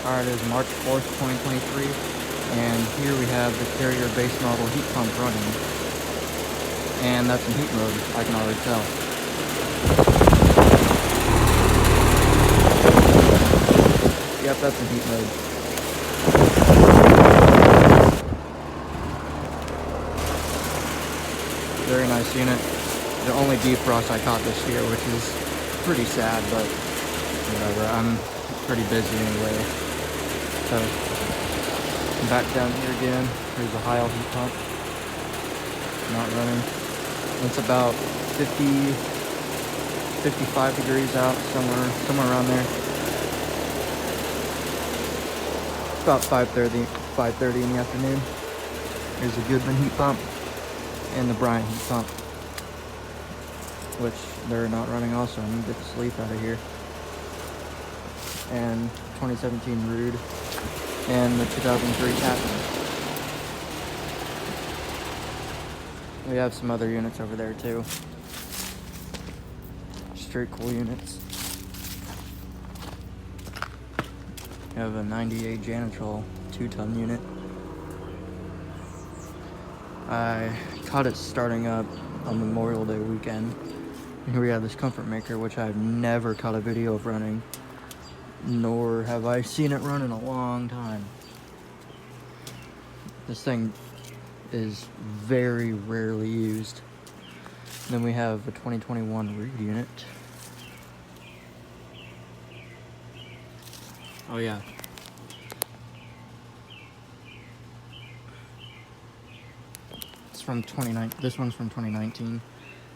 Alright, it is March 4th, 2023, and here we have the Carrier base model heat pump running, and that's in heat mode, I can already tell. Yep, that's in heat mode. Very nice unit. The only defrost I caught this year, which is pretty sad, but whatever, I'm pretty busy anyway. So, I'm back down here again. Here's a Heil heat pump. Not running. It's about 50, 55 degrees out, somewhere around there. About 5:30 in the afternoon. Here's a Goodman heat pump and the Bryant heat pump, which they're not running also. I'm gonna get the sleep out of here. And 2017 Rude and the 2003 Tappan. We have some other units over there too. Straight cool units. We have a 98 Janitrol 2-ton unit. I caught it starting up on Memorial Day weekend. And here we have this Comfort Maker, which I've never caught a video of running, nor have I seen it run in a long time. This thing is very rarely used. Then we have a 2021 Rude unit. Oh yeah. It's from 2019. This one's from 2019.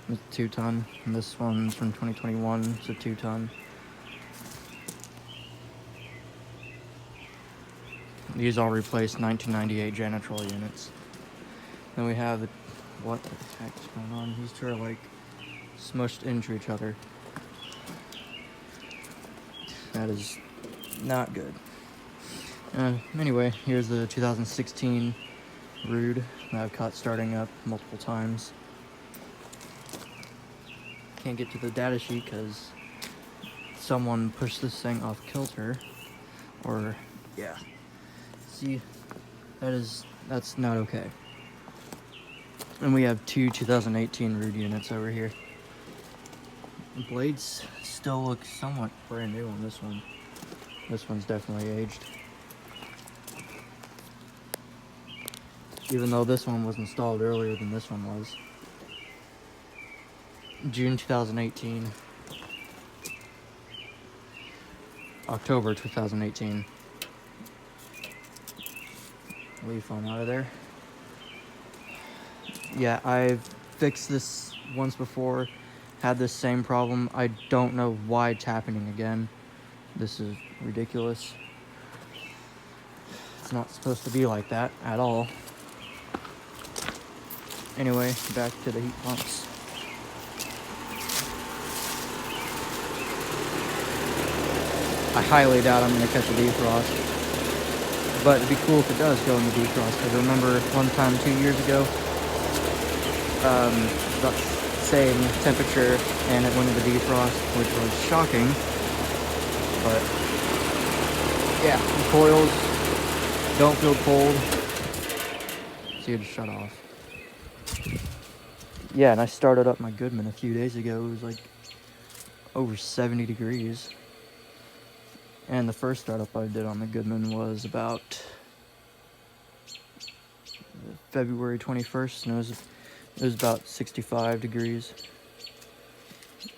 It's a 2-ton. And this one's from 2021. It's a 2-ton. These all replaced 1998 Janitrol units. Then we have what the heck is going on? These two are like smushed into each other. That is not good. Anyway, here's the 2016 Rude that I've caught starting up multiple times. Can't get to the data sheet because someone pushed this thing off kilter. Or, yeah. See, that's not okay. And we have two 2018 Rude units over here. The blades still look somewhat brand new on this one. This one's definitely aged. Even though this one was installed earlier than this one was. June 2018. October 2018. Leaf on out of there. Yeah, I've fixed this once before. Had this same problem. I don't know why it's happening again. This is ridiculous. It's not supposed to be like that at all. Anyway, back to the heat pumps. I highly doubt I'm going to catch a defrost. But it'd be cool if it does go in the defrost. Because I remember one time 2 years ago, about the same temperature, and it went into defrost, which was shocking. But yeah, the coils don't feel cold, so you just shut off. Yeah, and I started up my Goodman a few days ago. It was like over 70 degrees. And the first startup I did on the Goodman was about February 21st, and it was about 65 degrees.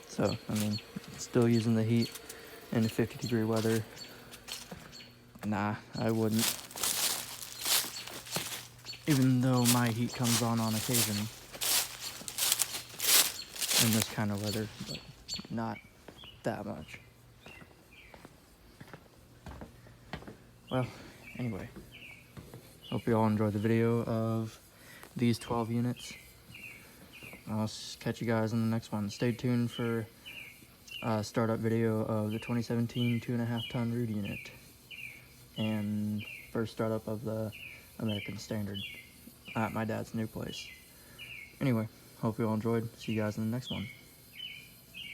So, I mean, still using the heat in 50-degree weather. Nah, I wouldn't. Even though my heat comes on occasion in this kind of weather, but not that much. Well, anyway, hope you all enjoyed the video of these 12 units. I'll catch you guys in the next one. Stay tuned for a startup video of the 2017 2.5-ton Rude unit and first startup of the American Standard at my dad's new place. Anyway, hope you all enjoyed. See you guys in the next one.